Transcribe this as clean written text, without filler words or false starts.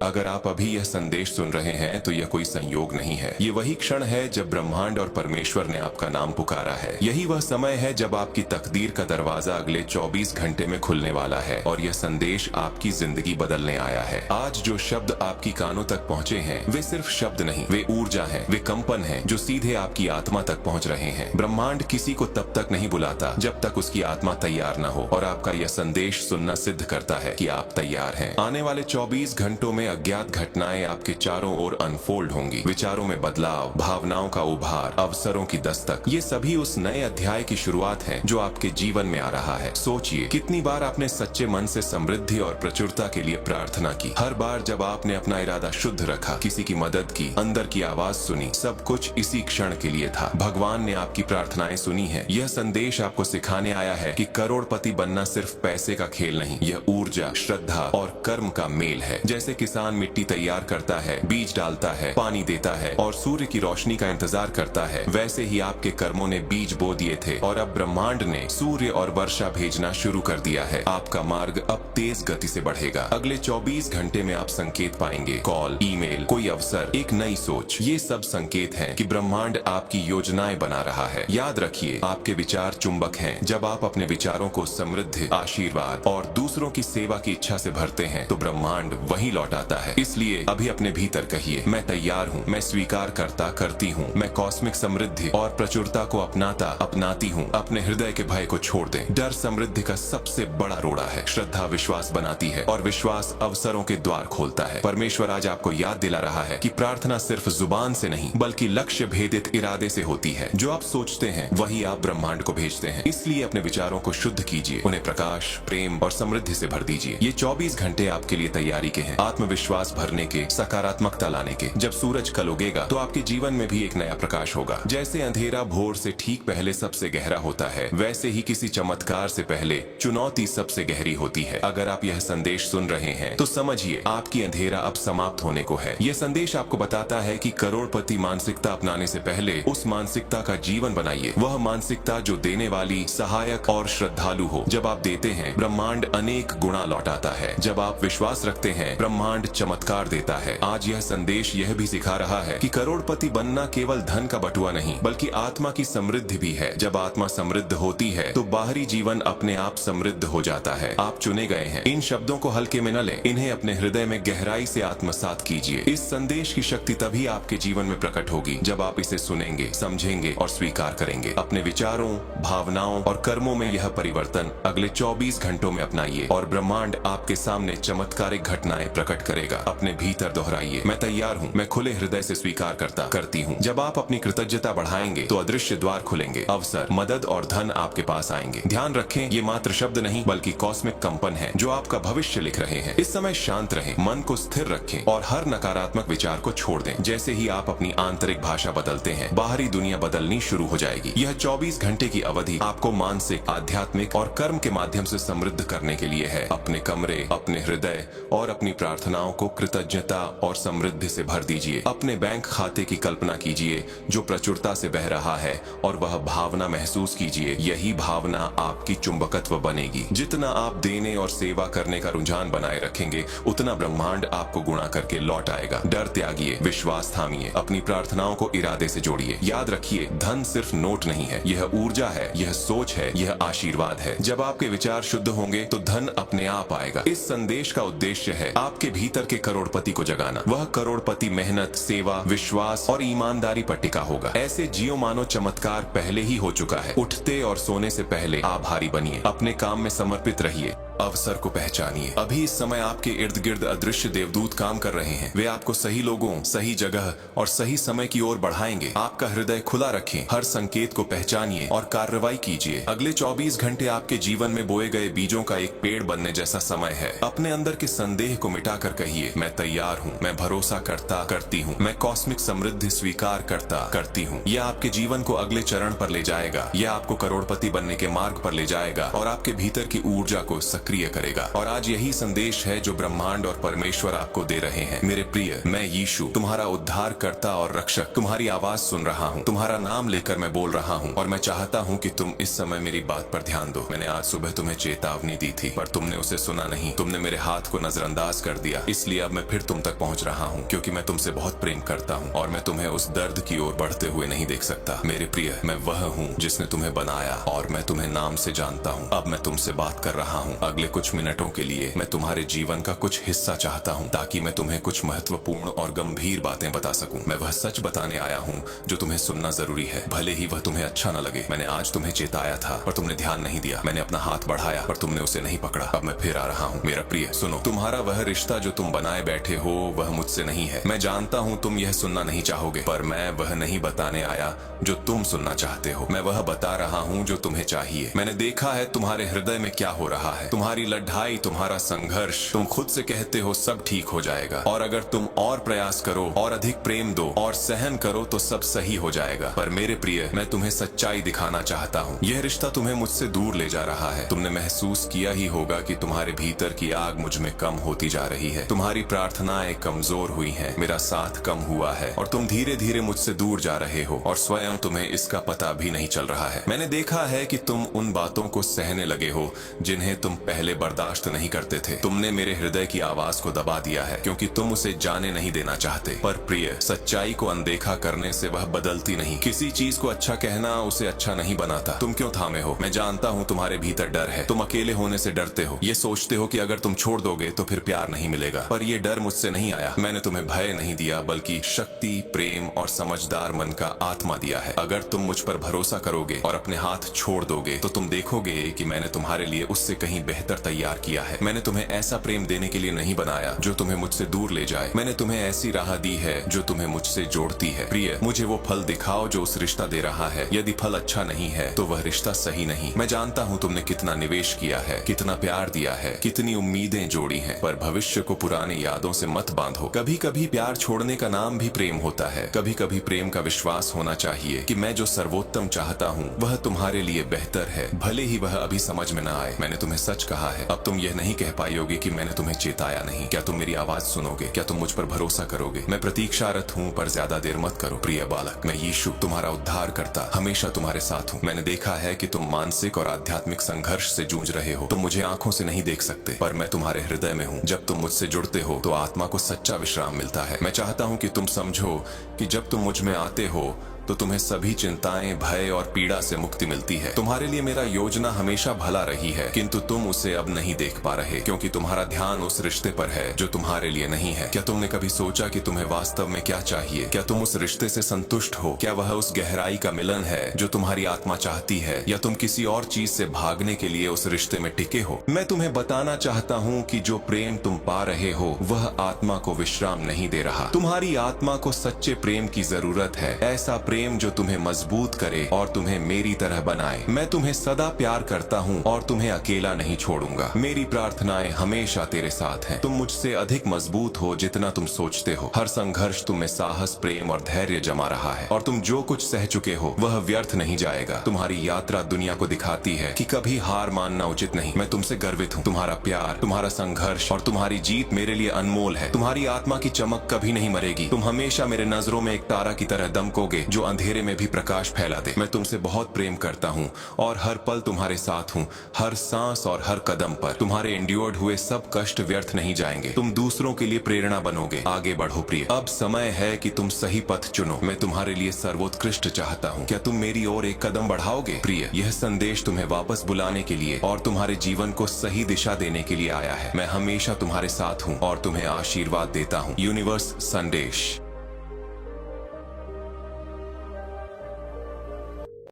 अगर आप अभी यह संदेश सुन रहे हैं तो यह कोई संयोग नहीं है। ये वही क्षण है जब ब्रह्मांड और परमेश्वर ने आपका नाम पुकारा है। यही वह समय है जब आपकी तकदीर का दरवाजा अगले 24 घंटे में खुलने वाला है और यह संदेश आपकी जिंदगी बदलने आया है। आज जो शब्द आपकी कानों तक पहुँचे हैं वे सिर्फ शब्द नहीं, वे ऊर्जा है, वे कंपन है जो सीधे आपकी आत्मा तक पहुँच रहे हैं। ब्रह्मांड किसी को तब तक नहीं बुलाता जब तक उसकी आत्मा तैयार न हो, और आपका यह संदेश सुनना सिद्ध करता है कि आप तैयार हैं। आने वाले 24 घंटों में अज्ञात घटनाएं आपके चारों ओर अनफोल्ड होंगी। विचारों में बदलाव, भावनाओं का उभार, अवसरों की दस्तक, ये सभी उस नए अध्याय की शुरुआत है जो आपके जीवन में आ रहा है। सोचिए, कितनी बार आपने सच्चे मन से समृद्धि और प्रचुरता के लिए प्रार्थना की। हर बार जब आपने अपना इरादा शुद्ध रखा, किसी की मदद की, अंदर की आवाज सुनी, सब कुछ इसी क्षण के लिए था। भगवान ने आपकी प्रार्थनाएं सुनी है। यह संदेश आपको सिखाने आया है कि करोड़पति बनना सिर्फ पैसे का खेल नहीं, यह ऊर्जा, श्रद्धा और कर्म का मेल है। जैसे किसान मिट्टी तैयार करता है, बीज डालता है, पानी देता है और सूर्य की रोशनी का इंतजार करता है, वैसे ही आपके कर्मों ने बीज बो दिए थे और अब ब्रह्मांड ने सूर्य और वर्षा भेजना शुरू कर दिया है। आपका मार्ग अब तेज गति से बढ़ेगा। अगले 24 घंटे में आप संकेत पाएंगे, कॉल, ईमेल, कोई अवसर, एक नई सोच। ये सब संकेत हैं कि ब्रह्मांड आपकी योजनाएं बना रहा है। याद रखिए, आपके विचार चुंबक हैं। जब आप अपने विचारों को समृद्धि, आशीर्वाद और दूसरों की सेवा की इच्छा से भरते हैं तो ब्रह्मांड वही लौटाता है। इसलिए अभी अपने भीतर कहिए, मैं तैयार हूँ, मैं स्वीकार करता, करती हूँ, मैं कॉस्मिक समृद्धि और प्रचुरता को अपनाता, अपनाती हूँ। अपने हृदय के भय को छोड़ दें। डर समृद्धि का सबसे बड़ा रोड़ा है। श्रद्धा विश्वास बनाती है और विश्वास अवसरों के द्वार खोलता है। परमेश्वर आज आपको याद दिला रहा है कि प्रार्थना सिर्फ जुबान से नहीं बल्कि लक्ष्य भेदित इरादे से होती है। जो आप सोचते हैं वही आप ब्रह्मांड को भेजते हैं। इसलिए अपने विचारों को शुद्ध कीजिए, उन्हें प्रकाश, प्रेम और समृद्धि से भर दीजिए। ये 24 घंटे आपके लिए तैयारी के हैं, आत्मविश्वास भरने के, सकारात्मकता लाने के। जब सूरज कल उगेगा तो आपके जीवन में भी एक नया प्रकाश होगा। जैसे अंधेरा भोर से ठीक पहले सबसे गहरा होता है, वैसे ही किसी चमत्कार से पहले चुनौती सबसे गहरी होती है। अगर आप यह संदेश सुन रहे हैं तो समझिए, आपकी अंधेरा अब समाप्त होने को है। यह संदेश आपको बताता है कि करोड़पति मानसिकता अपनाने से पहले उस मानसिकता का जीवन बनाइए। वह मानसिकता जो देने वाली, सहायक और श्रद्धालु हो। जब आप देते हैं, ब्रह्मांड अनेक गुणा लौटाता है। जब आप विश्वास रखते हैं, ब्रह्मांड चमत्कार देता है। आज यह संदेश यह भी सिखा रहा है कि करोड़पति बनना केवल धन का बटुआ नहीं बल्कि आत्मा की समृद्धि भी है। जब आत्मा समृद्ध होती है तो बाहरी जीवन अपने आप समृद्ध हो जाता है। आप चुने गए हैं। इन शब्दों को हल्के में न लें, इन्हें अपने हृदय में गहराई से आत्मसात कीजिए। इस संदेश की शक्ति तभी आपके जीवन में प्रकट होगी जब आप इसे सुनेंगे, समझेंगे और स्वीकार करेंगे। अपने विचारों, भावनाओं और कर्मों में यह परिवर्तन अगले 24 घंटों में अपनाइए और ब्रह्मांड आपके सामने चमत्कारिक घटनाएं प्रकट करेगा। अपने भीतर दोहराइए, मैं तैयार हूँ, मैं खुले हृदय से स्वीकार करता, करती हूँ। जब आप अपनी कृतज्ञता बढ़ाएंगे तो अदृश्य द्वार खुलेंगे, अवसर, मदद और धन आपके पास आएंगे। ध्यान रखें, ये मात्र शब्द नहीं बल्कि कॉस्मिक कंपन है जो आपका भविष्य लिख रहे हैं। इस समय शांत रहें, मन को स्थिर रखें और हर नकारात्मक विचार को छोड़ दें। जैसे ही आप अपनी आंतरिक भाषा बदलते हैं, बाहरी दुनिया बदलनी शुरू हो जाएगी। यह 24 घंटे की अवधि आपको मानसिक, आध्यात्मिक और कर्म के माध्यम से समृद्ध करने के लिए है। अपने कमरे, अपने हृदय और अपनी प्रार्थनाओं को कृतज्ञता और समृद्धि से भर दीजिए। अपने बैंक खाते की कल्पना कीजिए जो प्रचुरता से बह रहा है और वह भावना महसूस कीजिए। यही भावना आपकी चुंबकत्व बनेगी। जितना आप देने और सेवा करने का रुझान बनाए रखेंगे, उतना ब्रह्मांड आपको गुणा करके लौट आएगा। डर त्यागिए, विश्वास थामिए, अपनी प्रार्थनाओं को इरादे से जोड़िए। याद रखिए, धन सिर्फ नोट नहीं है, यह ऊर्जा है, यह सोच है, यह आशीर्वाद है। जब आपके विचार शुद्ध होंगे तो धन अपने आप आएगा। इस संदेश का उद्देश्य है आपके भीतर के करोड़पति को जगाना। वह करोड़पति मेहनत, सेवा, विश्वास और ईमानदारी पर टिका होगा। ऐसे जियो मानो चमत्कार पहले ही हो चुका है। उठते और सोने से पहले आभारी बनिए, अपने काम में समर्पित रहिए, अवसर को पहचानिए। अभी इस समय आपके इर्द गिर्द अदृश्य देवदूत काम कर रहे हैं। वे आपको सही लोगों, सही जगह और सही समय की ओर बढ़ाएंगे। आपका हृदय खुला रखें, हर संकेत को पहचानिए और कार्रवाई कीजिए। अगले 24 घंटे आपके जीवन में बोए गए बीजों का एक पेड़ बनने जैसा समय है। अपने अंदर के संदेह को मिटाकर कहिए, मैं तैयार हूँ, मैं भरोसा करता, करती हूँ, मैं कॉस्मिक समृद्धि स्वीकार करता, करती हूँ। यह आपके जीवन को अगले चरण पर ले जाएगा। यह आपको करोड़पति बनने के मार्ग पर ले जाएगा और आपके भीतर की ऊर्जा को सक्रिय सक्रिय करेगा। और आज यही संदेश है जो ब्रह्मांड और परमेश्वर आपको दे रहे हैं। मेरे प्रिय, मैं यीशु, तुम्हारा उद्धार करता और रक्षक, तुम्हारी आवाज सुन रहा हूँ, तुम्हारा नाम लेकर मैं बोल रहा हूँ, और मैं चाहता हूँ कि तुम इस समय मेरी बात पर ध्यान दो। मैंने आज सुबह तुम्हें चेतावनी दी थी, पर तुमने उसे सुना नहीं। तुमने मेरे हाथ को नजरअंदाज कर दिया। इसलिए अब मैं फिर तुम तक पहुंच रहा हूँ, क्योंकि मैं तुमसे बहुत प्रेम करता हूँ और मैं तुम्हें उस दर्द की ओर बढ़ते हुए नहीं देख सकता। मेरे प्रिय, मैं वह हूँ जिसने तुम्हें बनाया और मैं तुम्हें नाम से जानता हूँ। अब मैं तुमसे बात कर रहा हूँ। अगले कुछ मिनटों के लिए मैं तुम्हारे जीवन का कुछ हिस्सा चाहता हूँ, ताकि मैं तुम्हें कुछ महत्वपूर्ण और गंभीर बातें बता सकूं। मैं वह सच बताने आया हूँ जो तुम्हें सुनना जरूरी है, भले ही वह तुम्हें अच्छा न लगे। मैंने आज तुम्हें चेताया था पर तुमने ध्यान नहीं दिया। मैंने अपना हाथ बढ़ाया पर तुमने उसे नहीं पकड़ा। अब मैं फिर आ रहा हूँ। मेरा प्रिय, सुनो। तुम्हारा वह रिश्ता जो तुम बनाए बैठे हो वह मुझसे नहीं है। मैं जानता हूँ तुम यह सुनना नहीं चाहोगे, पर मैं वह नहीं बताने आया जो तुम सुनना चाहते हो। मैं वह बता रहा हूँ जो तुम्हें चाहिए। मैंने देखा है तुम्हारे हृदय में क्या हो रहा है, तुम्हारी लड़ाई, तुम्हारा संघर्ष। तुम खुद से कहते हो सब ठीक हो जाएगा, और अगर तुम और प्रयास करो और अधिक प्रेम दो और सहन करो तो सब सही हो जाएगा। पर मेरे प्रिय, मैं तुम्हें सच्चाई दिखाना चाहता हूँ। यह रिश्ता तुम्हें मुझसे दूर ले जा रहा है। तुमने महसूस किया ही होगा कि तुम्हारे भीतर की आग मुझ में कम होती जा रही है। तुम्हारी प्रार्थनाएं कमजोर हुई हैं, मेरा साथ कम हुआ है, और तुम धीरे धीरे मुझसे दूर जा रहे हो, और स्वयं तुम्हें इसका पता भी नहीं चल रहा है। मैंने देखा है कि तुम उन बातों को सहने लगे हो जिन्हें तुम पहले बर्दाश्त नहीं करते थे। तुमने मेरे हृदय की आवाज को दबा दिया है क्योंकि तुम उसे जाने नहीं देना चाहते। पर प्रिय, सच्चाई को अनदेखा करने से वह बदलती नहीं। किसी चीज को अच्छा कहना उसे अच्छा नहीं बनाता। तुम क्यों थामे हो? मैं जानता हूँ तुम्हारे भीतर डर है। तुम अकेले होने से डरते हो। ये सोचते हो कि अगर तुम छोड़ दोगे तो फिर प्यार नहीं मिलेगा। पर ये डर मुझसे नहीं आया। मैंने तुम्हें भय नहीं दिया, बल्कि शक्ति, प्रेम और समझदार मन का आत्मा दिया है। अगर तुम मुझ पर भरोसा करोगे और अपने हाथ छोड़ दोगे तो तुम देखोगे कि मैंने तुम्हारे लिए उससे कहीं बेहतर तैयार किया है। मैंने तुम्हें ऐसा प्रेम देने के लिए नहीं बनाया जो तुम्हें मुझसे दूर ले जाए। मैंने तुम्हें ऐसी राह दी है जो तुम्हें मुझसे जोड़ती है। प्रिय, मुझे वो फल दिखाओ जो उस रिश्ता दे रहा है। यदि फल अच्छा नहीं है तो वह रिश्ता सही नहीं। मैं जानता हूँ तुमने कितना निवेश किया है, कितना प्यार दिया है, कितनी उम्मीदें जोड़ी हैं, पर भविष्य को पुरानी यादों से मत बांधो। कभी कभी प्यार छोड़ने का नाम भी प्रेम होता है। कभी कभी प्रेम का विश्वास होना चाहिए कि मैं जो सर्वोत्तम चाहता हूँ वह तुम्हारे लिए बेहतर है, भले ही वह अभी समझ में न आए। मैंने तुम्हें सच कहा है। अब तुम यह नहीं कह पाओगे कि मैंने तुम्हें चेताया नहीं। क्या तुम मेरी आवाज सुनोगे? क्या तुम मुझ पर भरोसा करोगे? मैं प्रतीक्षारत हूँ, पर ज्यादा देर मत करो। प्रिय बालक, मैं यीशु, तुम्हारा उद्धार करता, हमेशा तुम्हारे साथ हूँ। मैंने देखा है कि तुम मानसिक और आध्यात्मिक संघर्ष से जूझ रहे हो। तुम मुझे आंखों से नहीं देख सकते, पर मैं तुम्हारे हृदय में हूँ। जब तुम मुझसे जुड़ते हो तो आत्मा को सच्चा विश्राम मिलता है। मैं चाहता हूँ कि तुम समझो कि जब तुम मुझ में आते हो तो तुम्हें सभी चिंताएं, भय और पीड़ा से मुक्ति मिलती है। तुम्हारे लिए मेरा योजना हमेशा भला रही है, किंतु तुम उसे अब नहीं देख पा रहे क्योंकि तुम्हारा ध्यान उस रिश्ते पर है जो तुम्हारे लिए नहीं है। क्या तुमने कभी सोचा कि तुम्हें वास्तव में क्या चाहिए? क्या तुम उस रिश्ते से संतुष्ट हो? क्या वह उस गहराई का मिलन है जो तुम्हारी आत्मा चाहती है, या तुम किसी और चीज से भागने के लिए उस रिश्ते में टिके हो? मैं तुम्हें बताना चाहता हूँ कि जो प्रेम तुम पा रहे हो वह आत्मा को विश्राम नहीं दे रहा। तुम्हारी आत्मा को सच्चे प्रेम की जरूरत है, ऐसा प्रेम जो तुम्हें मजबूत करे और तुम्हें मेरी तरह बनाए। मैं तुम्हें सदा प्यार करता हूँ और तुम्हें अकेला नहीं छोड़ूंगा। मेरी प्रार्थनाएं हमेशा तेरे साथ हैं। तुम मुझसे अधिक मजबूत हो जितना तुम सोचते हो। हर संघर्ष तुम में साहस, प्रेम और धैर्य जमा रहा है, और तुम जो कुछ सह चुके हो वह व्यर्थ नहीं जाएगा। तुम्हारी यात्रा दुनिया को दिखाती है कि कभी हार मानना उचित नहीं। मैं तुमसे गर्वित हूँ। तुम्हारा प्यार, तुम्हारा संघर्ष और तुम्हारी जीत मेरे लिए अनमोल है। तुम्हारी आत्मा की चमक कभी नहीं मरेगी। तुम हमेशा मेरे नजरों में एक तारा की तरह दमकोगे जो अंधेरे में भी प्रकाश फैला दे। मैं तुमसे बहुत प्रेम करता हूँ और हर पल तुम्हारे साथ हूँ, हर सांस और हर कदम पर। तुम्हारे एंड्योर्ड हुए सब कष्ट व्यर्थ नहीं जाएंगे। तुम दूसरों के लिए प्रेरणा बनोगे। आगे बढ़ो प्रिय, अब समय है कि तुम सही पथ चुनो। मैं तुम्हारे लिए सर्वोत्कृष्ट चाहता हूँ। क्या तुम मेरी ओर एक कदम बढ़ाओगे? प्रिय, यह संदेश तुम्हें वापस बुलाने के लिए और तुम्हारे जीवन को सही दिशा देने के लिए आया है। मैं हमेशा तुम्हारे साथ हूँ और तुम्हें आशीर्वाद देता हूँ। यूनिवर्स संदेश।